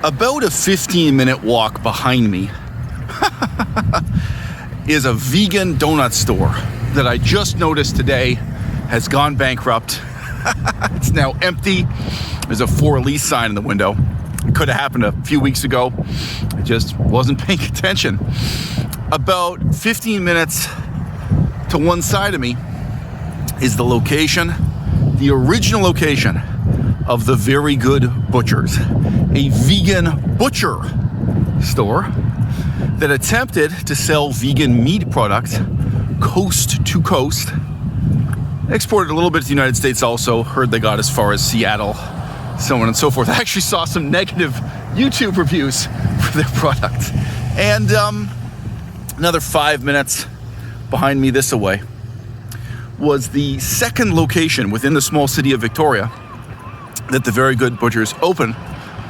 About a 15-minute walk behind me is a vegan donut store that I just noticed today has gone bankrupt. It's now empty. There's a for lease sign in the window. It could have happened a few weeks ago. I just wasn't paying attention. About 15 minutes to one side of me is the location, the original location of the Very Good Butchers, a vegan butcher store that attempted to sell vegan meat products coast to coast. Exported a little bit to the United States also. Heard they got as far as Seattle, so on and so forth. I actually saw some negative YouTube reviews for their product. And another 5 minutes behind me this away was the second location within the small city of Victoria that the Very Good Butchers opened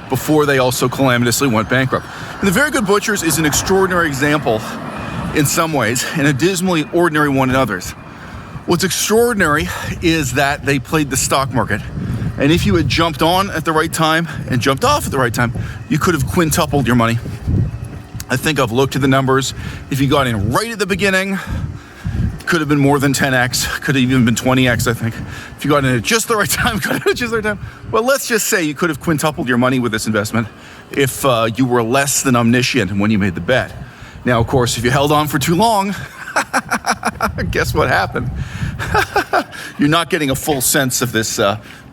before they also calamitously went bankrupt. And the Very Good Butchers is an extraordinary example in some ways and a dismally ordinary one in others. What's extraordinary is that they played the stock market. And if you had jumped on at the right time and jumped off at the right time, you could have quintupled your money. I think I've looked at the numbers. If you got in right at the beginning, could have been more than 10x, could have even been 20x, I think. If you got in at just the right time, got in at just the right time. Well, let's just say you could have quintupled your money with this investment if you were less than omniscient when you made the bet. Now, of course, if you held on for too long, guess what happened? You're not getting a full sense of this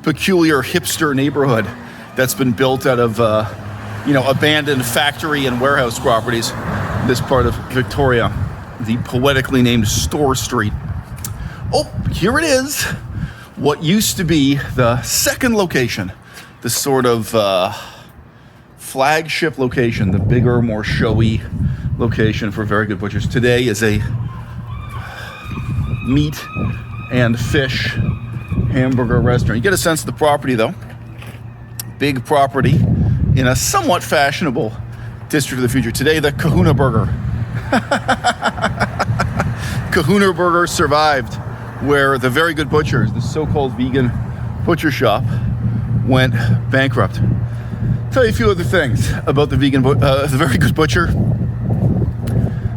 peculiar hipster neighborhood that's been built out of abandoned factory and warehouse properties in this part of Victoria. The poetically named Store Street. Oh, here it is. What used to be the second location, the sort of flagship location, the bigger, more showy location for Very Good Butchers. Today is a meat and fish hamburger restaurant. You get a sense of the property, though. Big property in a somewhat fashionable district of the future. Today, the Kahuna Burger. Kahuna Burger survived, where the Very Good Butchers, the so-called vegan butcher shop, went bankrupt. Tell you a few other things about the the Very Good Butcher.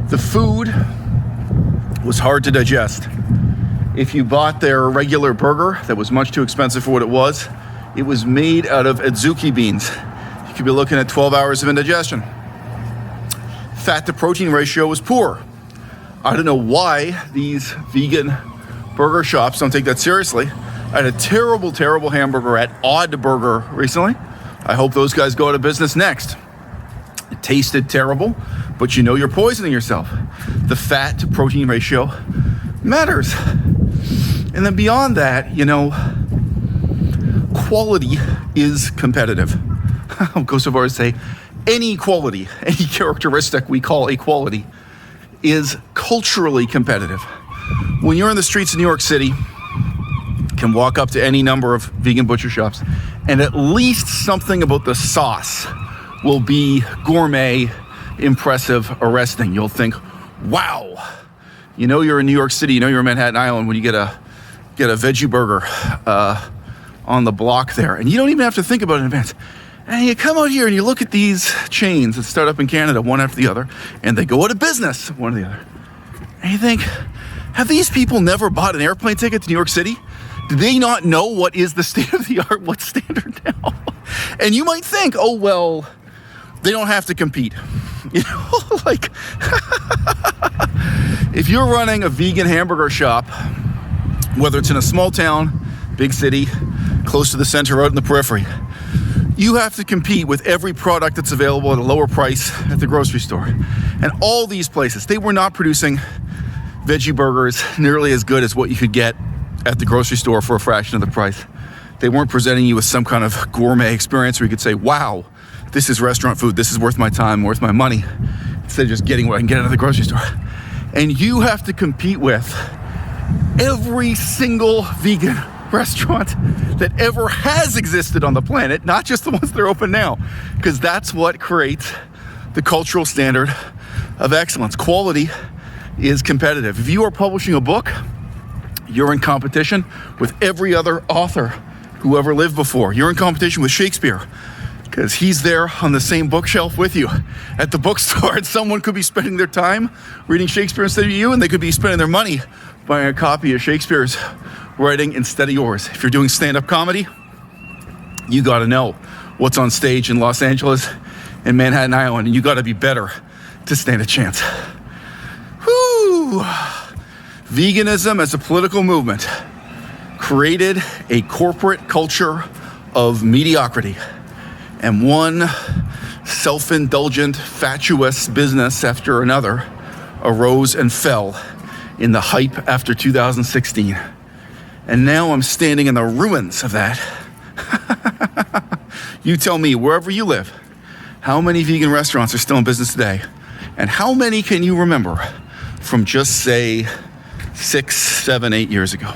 The food was hard to digest. If you bought their regular burger, that was much too expensive for what it was made out of adzuki beans. You could be looking at 12 hours of indigestion. Fat to protein ratio was poor. I don't know why these vegan burger shops don't take that seriously. I had a terrible, terrible hamburger at Odd Burger recently. I hope those guys go out of business next. It tasted terrible, but you know you're poisoning yourself. The fat to protein ratio matters. And then beyond that, quality is competitive. I'll go so far as to say any quality, any characteristic we call a quality is culturally competitive. When you're in the streets of New York City, you can walk up to any number of vegan butcher shops, and at least something about the sauce will be gourmet, impressive, arresting. You'll think, wow, you're in New York City, you're in Manhattan Island when you get a veggie burger on the block there. And you don't even have to think about it in advance. And you come out here and you look at these chains that start up in Canada, one after the other, and they go out of business, one after the other. And you think, have these people never bought an airplane ticket to New York City? Do they not know what is the state of the art, what's standard now? And you might think, oh, well, they don't have to compete. If you're running a vegan hamburger shop, whether it's in a small town, big city, close to the center, out in the periphery, you have to compete with every product that's available at a lower price at the grocery store. And all these places, they were not producing veggie burgers nearly as good as what you could get at the grocery store for a fraction of the price. They weren't presenting you with some kind of gourmet experience where you could say, wow, this is restaurant food, this is worth my time, worth my money, instead of just getting what I can get out of the grocery store. And you have to compete with every single vegan restaurant that ever has existed on the planet, not just the ones that are open now, because that's what creates the cultural standard of excellence. Quality is competitive. If you are publishing a book, you're in competition with every other author who ever lived before. You're in competition with Shakespeare. because he's there on the same bookshelf with you at the bookstore, and someone could be spending their time reading Shakespeare instead of you, and they could be spending their money buying a copy of Shakespeare's writing instead of yours. If you're doing stand-up comedy, you got to know what's on stage in Los Angeles and Manhattan Island, and you got to be better to stand a chance. Whew. Veganism as a political movement created a corporate culture of mediocrity, and one self-indulgent, fatuous business after another arose and fell in the hype after 2016. And now I'm standing in the ruins of that. You tell me, wherever you live, how many vegan restaurants are still in business today? And how many can you remember from just, say, 6, 7, 8 years ago?